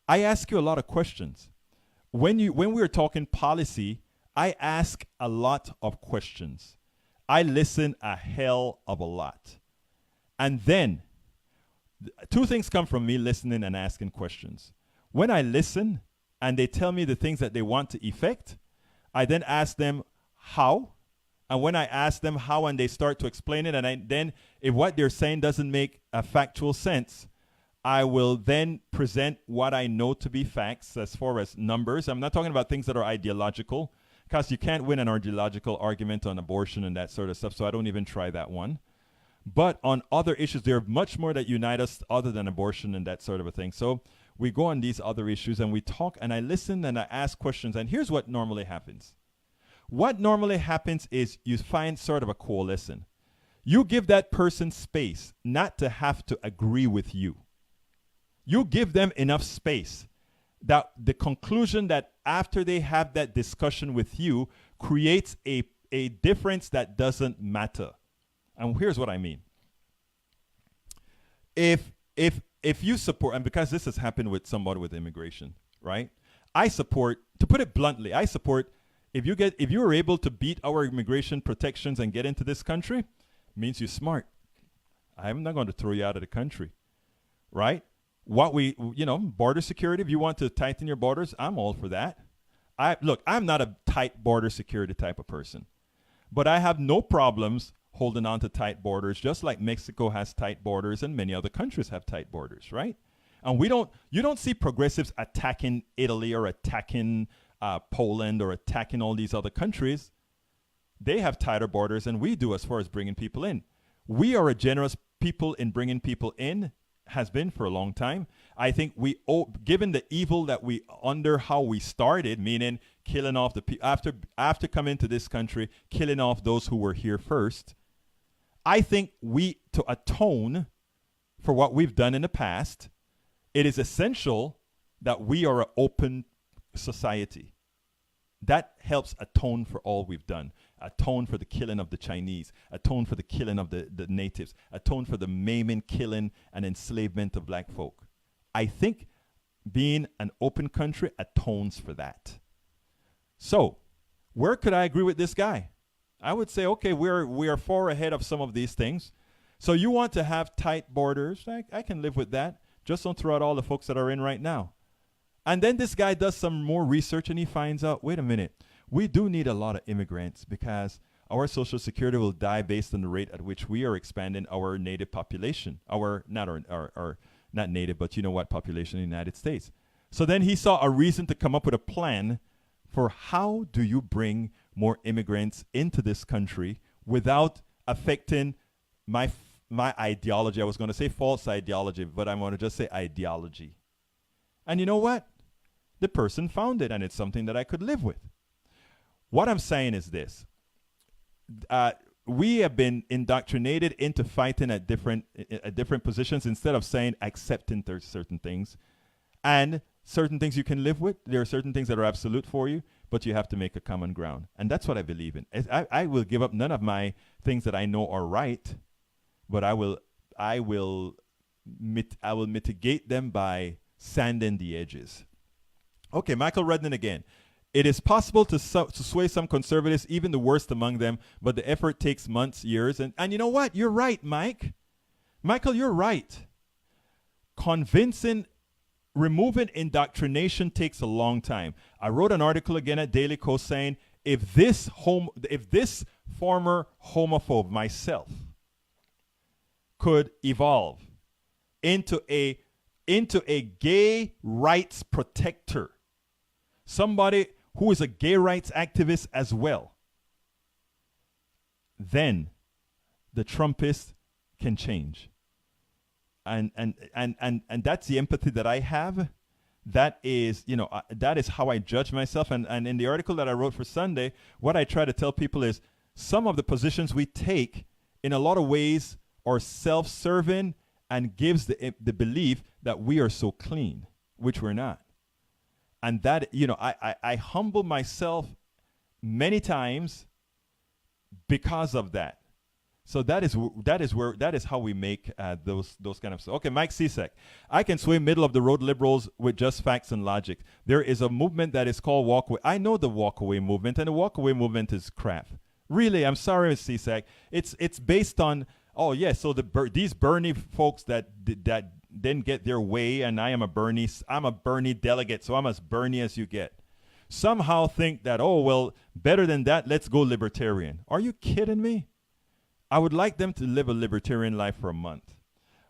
I ask you a lot of questions. When we're talking policy, I ask a lot of questions. I listen a hell of a lot. And then two things come from me listening and asking questions. When I listen and they tell me the things that they want to effect, I then ask them how, And when I ask them how and they start to explain it, and then if what they're saying doesn't make a factual sense, I will then present what I know to be facts as far as numbers. I'm not talking about things that are ideological, because you can't win an ideological argument on abortion and that sort of stuff, so I don't even try that one. But on other issues, there are much more that unite us other than abortion and that sort of a thing. So we go on these other issues and we talk, and I listen and I ask questions. And here's what normally happens. What normally happens is you find sort of a coalescence. You give that person space not to have to agree with you. You give them enough space that the conclusion that after they have that discussion with you creates a difference that doesn't matter. And here's what I mean. If you support, and because this has happened with somebody with immigration, right? I support, to put it bluntly, I support if you are able to beat our immigration protections and get into this country, means you're smart. I'm not going to throw you out of the country, right? Border security, if you want to tighten your borders, I'm all for that. I'm not a tight border security type of person, but I have no problems holding on to tight borders, just like Mexico has tight borders and many other countries have tight borders, right? And you don't see progressives attacking Italy or attacking Poland or attacking all these other countries. They have tighter borders than we do as far as bringing people in. We are a generous people in bringing people in, has been for a long time. I think given the evil that we under how we started, meaning killing off the people after coming to this country, killing off those who were here first. I think to atone for what we've done in the past, it is essential that we are an open society. That helps atone for all we've done. Atone for the killing of the Chinese. Atone for the killing of the natives. Atone for the maiming, killing, and enslavement of black folk. I think being an open country atones for that. So, where could I agree with this guy? I would say, okay, we are far ahead of some of these things. So you want to have tight borders. I can live with that. Just don't throw out all the folks that are in right now. And then this guy does some more research and he finds out, wait a minute, we do need a lot of immigrants because our social security will die based on the rate at which we are expanding our native population. Not native, but you know what population in the United States. So then he saw a reason to come up with a plan for how do you bring more immigrants into this country without affecting my ideology. I was going to say false ideology, but I'm going to just say ideology. And you know what? The person found it, and it's something that I could live with. What I'm saying is this. We have been indoctrinated into fighting at different positions instead of saying accepting certain things. And certain things you can live with. There are certain things that are absolute for you, but you have to make a common ground. And that's what I believe in. I will give up none of my things that I know are right, but I will mitigate them by sanding the edges. Okay, Michael Rudnan again. It is possible to sway some conservatives, even the worst among them, but the effort takes months, years. And you know what? You're right, Mike. Michael, you're right. Removing indoctrination takes a long time. I wrote an article again at Daily Kos saying, if this former homophobe, myself, could evolve into a gay rights protector, somebody who is a gay rights activist as well, then the Trumpists can change. And that's the empathy that I have. That is, that is how I judge myself. And in the article that I wrote for Sunday, what I try to tell people is some of the positions we take in a lot of ways are self-serving and gives the belief that we are so clean, which we're not. And that, I humble myself many times because of that. So that is how we make those kind of stuff. Okay, Mike Cisak. I can sway middle of the road liberals with just facts and logic. There is a movement that is called walkaway. I know the walkaway movement, and the walkaway movement is crap. Really, I'm sorry, Cisak. It's based on so these Bernie folks that didn't get their way, and I'm a Bernie delegate, so I'm as Bernie as you get. somehow think that, oh, well, better than that, let's go libertarian. Are you kidding me? I would like them to live a libertarian life for a month.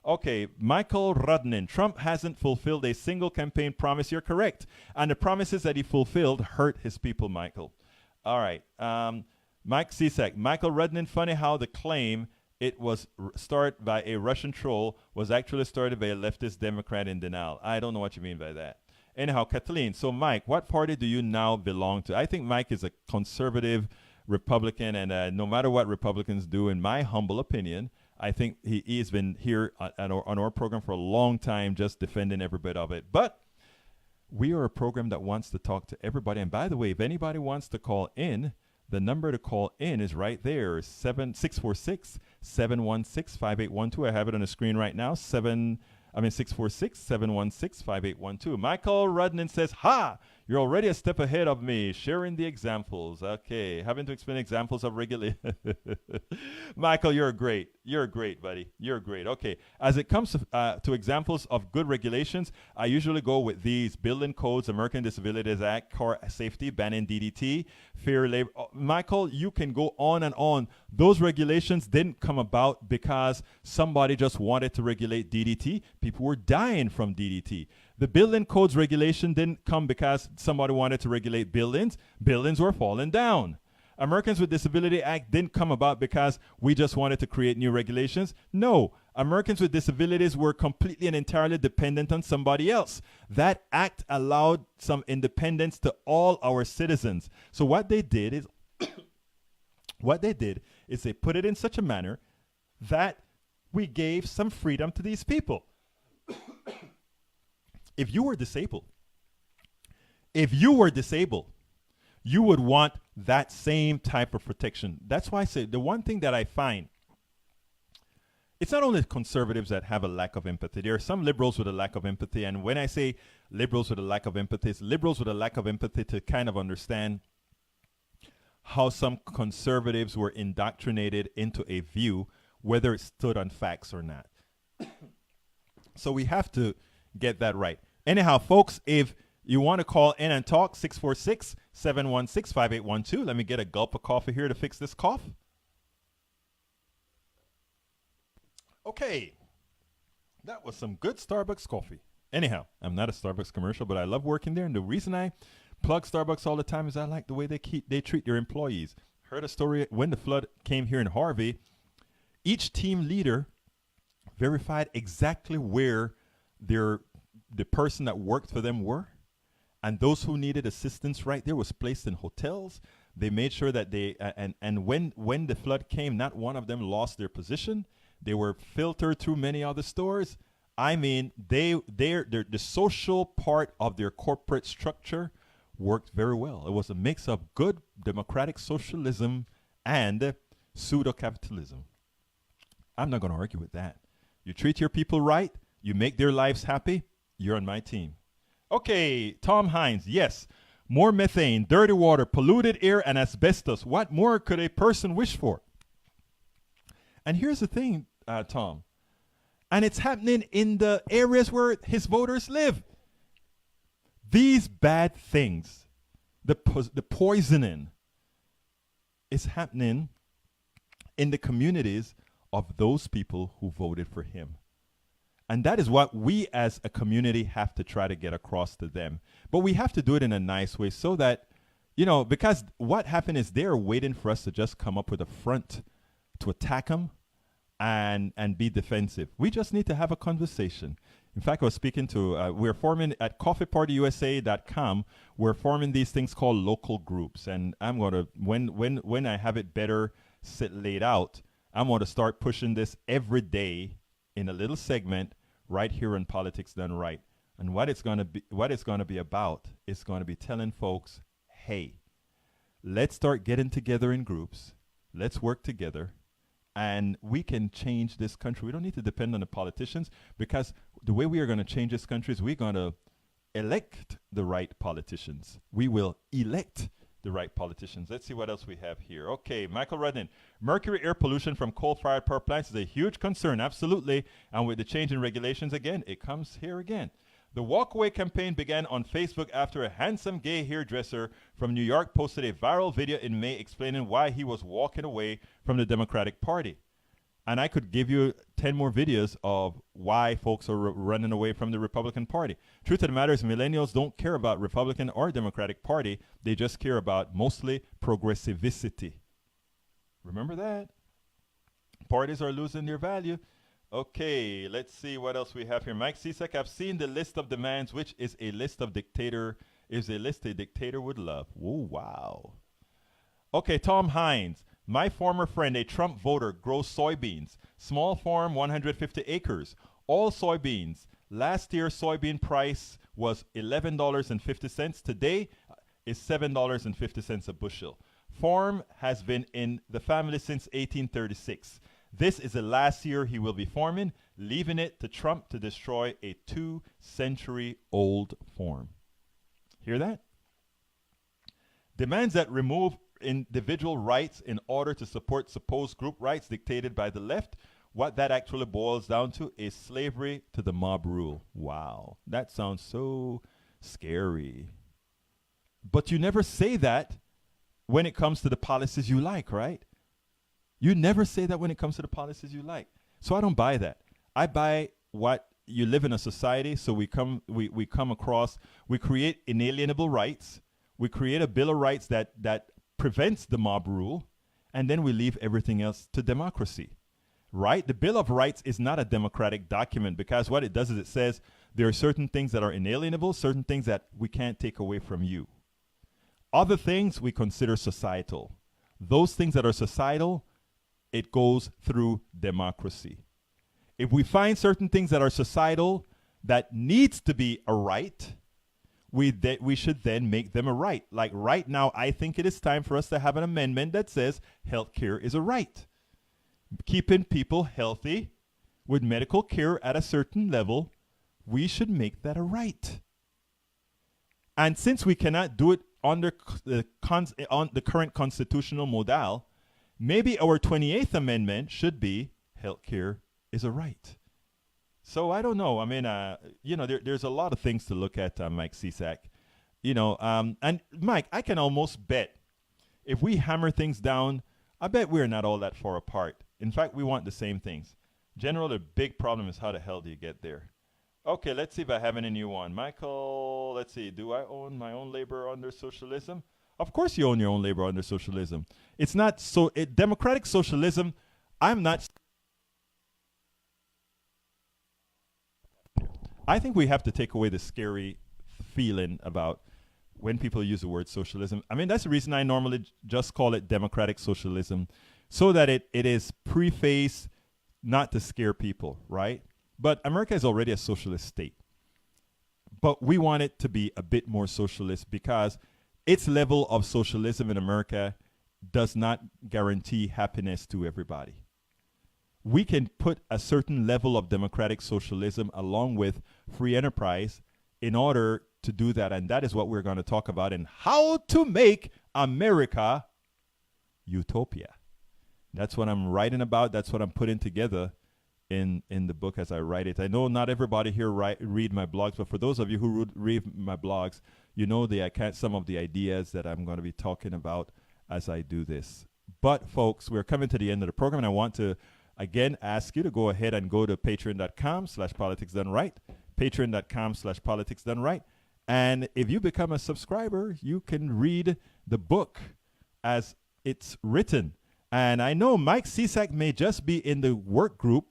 Okay, Michael Rudnin. Trump hasn't fulfilled a single campaign promise. You're correct. And the promises that he fulfilled hurt his people, Michael. All right. Mike Cisak. Michael Rudnin, funny how the claim it was started by a Russian troll was actually started by a leftist Democrat in denial. I don't know what you mean by that. Anyhow, Kathleen. So, Mike, what party do you now belong to? I think Mike is a conservative Republican, and no matter what Republicans do, in my humble opinion, I think he has been here on our program for a long time, just defending every bit of it. But we are a program that wants to talk to everybody. And by the way, if anybody wants to call in, the number to call in is right there, 646-716-5812. I have it on the screen right now, 646-716-5812. Michael Rudnin says, ha! You're already a step ahead of me, sharing the examples. Okay, having to explain examples of regulation. Michael, you're great. You're great, buddy. You're great. Okay, as it comes to examples of good regulations, I usually go with these: building codes, American Disabilities Act, car safety, banning DDT, fair labor. Michael, you can go on and on. Those regulations didn't come about because somebody just wanted to regulate DDT. People were dying from DDT. The building codes regulation didn't come because somebody wanted to regulate buildings. Buildings were falling down. Americans with Disability Act didn't come about because we just wanted to create new regulations. No, Americans with disabilities were completely and entirely dependent on somebody else. That act allowed some independence to all our citizens. So what they did is they put it in such a manner that we gave some freedom to these people. If you were disabled, you would want that same type of protection. That's why I say the one thing that I find, it's not only conservatives that have a lack of empathy. There are some liberals with a lack of empathy. And when I say liberals with a lack of empathy, it's liberals with a lack of empathy to kind of understand how some conservatives were indoctrinated into a view, whether it stood on facts or not. So we have to get that right. Anyhow, folks, if you want to call in and talk, 646-716-5812. Let me get a gulp of coffee here to fix this cough. Okay. That was some good Starbucks coffee. Anyhow, I'm not a Starbucks commercial, but I love working there. And the reason I plug Starbucks all the time is I like the way they treat their employees. Heard a story when the flood came here in Harvey. Each team leader verified exactly where the person that worked for them were, and those who needed assistance right there was placed in hotels. They made sure that they and when the flood came, not one of them lost their position. They were filtered through many other stores. I mean, the social part of their corporate structure worked very well. It was a mix of good democratic socialism and pseudo-capitalism. I'm not going to argue with that. You treat your people right, you make their lives happy, you're on my team. Okay, Tom Hines, yes. More methane, dirty water, polluted air, and asbestos. What more could a person wish for? And here's the thing, Tom. And it's happening in the areas where his voters live. These bad things, the poisoning, is happening in the communities of those people who voted for him. And that is what we as a community have to try to get across to them. But we have to do it in a nice way so that, because what happened is they're waiting for us to just come up with a front to attack them and be defensive. We just need to have a conversation. In fact, I was speaking to, we're forming at coffeepartyusa.com, we're forming these things called local groups. And I'm going to, when I have it better laid out, I'm going to start pushing this every day in a little segment right here on Politics Done Right. And what it's going to be about is going to be telling folks, hey, let's start getting together in groups. Let's work together. And we can change this country. We don't need to depend on the politicians, because the way we are going to change this country is we're going to elect the right politicians. We will elect the right politicians. Let's see what else we have here. Okay, Michael Rudnin. Mercury air pollution from coal-fired power plants is a huge concern, absolutely. And with the change in regulations, again, it comes here again. The walkaway campaign began on Facebook after a handsome gay hairdresser from New York posted a viral video in May explaining why he was walking away from the Democratic Party. And I could give you 10 more videos of why folks are running away from the Republican Party. Truth of the matter is millennials don't care about Republican or Democratic Party. They just care about mostly progressivity. Remember that? Parties are losing their value. Okay, let's see what else we have here. Mike Cisak, I've seen the list of demands, which is a list a dictator would love. Oh, wow. Okay, Tom Hines. My former friend, a Trump voter, grows soybeans. Small farm, 150 acres. All soybeans. Last year, soybean price was $11.50. Today is $7.50 a bushel. Farm has been in the family since 1836. This is the last year he will be farming, leaving it to Trump to destroy a 2-century-old farm. Hear that? Demands that remove individual rights in order to support supposed group rights dictated by the left. What that actually boils down to is slavery to the mob rule. Wow, that sounds so scary. But you never say that when it comes to the policies you like, right? You never say that when it comes to the policies you like. So I don't buy that. I buy what you live in a society, so we come across, we create inalienable rights. We create a Bill of Rights that prevents the mob rule, and then we leave everything else to democracy, right? The Bill of Rights is not a democratic document because what it does is it says there are certain things that are inalienable, certain things that we can't take away from you. Other things we consider societal. Those things that are societal, it goes through democracy. If we find certain things that are societal that needs to be a right, we should then make them a right. Like right now, I think it is time for us to have an amendment that says healthcare is a right. Keeping people healthy with medical care at a certain level, we should make that a right. And since we cannot do it under on the current constitutional modal, maybe our 28th Amendment should be healthcare is a right. So I don't know. I mean, there's a lot of things to look at, Mike Cisak. And Mike, I can almost bet if we hammer things down, I bet we're not all that far apart. In fact, we want the same things. General, the big problem is how the hell do you get there? Okay, let's see if I have any new one. Michael, let's see. Do I own my own labor under socialism? Of course you own your own labor under socialism. It's not democratic socialism. I think we have to take away the scary feeling about when people use the word socialism. I mean, that's the reason I normally just call it democratic socialism, so that it is prefaced not to scare people, right? But America is already a socialist state. But we want it to be a bit more socialist because its level of socialism in America does not guarantee happiness to everybody. We can put a certain level of democratic socialism along with free enterprise in order to do that. And that is what we're going to talk about in how to make America utopia. That's what I'm writing about. That's what I'm putting together in the book as I write it. I know not everybody here read my blogs, but for those of you who read my blogs, you know some of the ideas that I'm going to be talking about as I do this. But folks, we're coming to the end of the program, and I want to again ask you to go ahead and go to patreon.com/politicsdoneright, patreon.com/politicsdoneright. And if you become a subscriber, you can read the book as it's written. And I know Mike Cisak may just be in the work group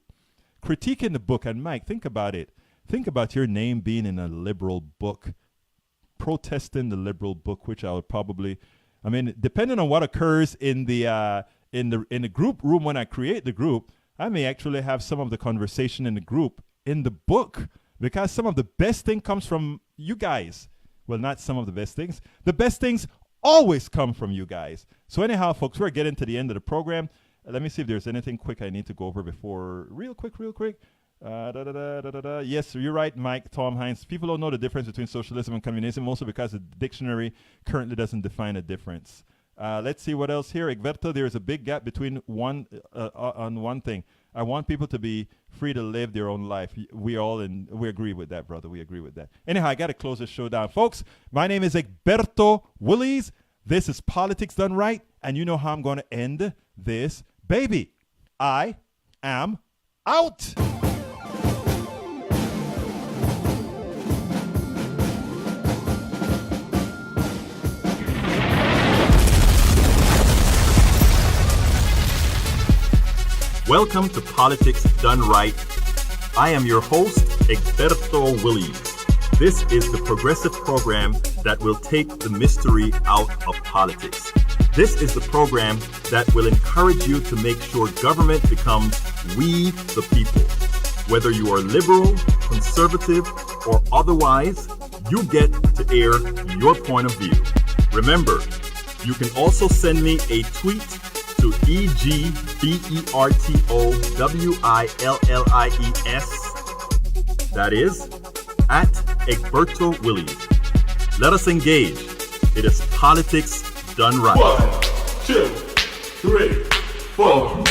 critiquing the book. And Mike, think about it. Think about your name being in a liberal book, protesting the liberal book, which I would probably, I mean, depending on what occurs in the group room when I create the group, I may actually have some of the conversation in the group in the book, because some of the best thing comes from you guys. Well, not some of the best things. The best things always come from you guys. So anyhow, folks, we're getting to the end of the program. Let me see if there's anything quick I need to go over before. Real quick. Yes, you're right, Mike, Tom Hines. People don't know the difference between socialism and communism, mostly because the dictionary currently doesn't define a difference. Let's see what else here. Egberto, there is a big gap between on one thing. I want people to be free to live their own life. We agree with that, brother. We agree with that. Anyhow, I got to close this show down. Folks, my name is Egberto Willies. This is Politics Done Right, and you know how I'm going to end this baby. I am out. Welcome to Politics Done Right. I am your host, Egberto Willies. This is the progressive program that will take the mystery out of politics. This is the program that will encourage you to make sure government becomes we the people. Whether you are liberal, conservative, or otherwise, you get to air your point of view. Remember, you can also send me a tweet to EGBERTOWILLIES. That is, at Egberto Willies. Let us engage. It is Politics Done Right. 1, 2, 3, 4.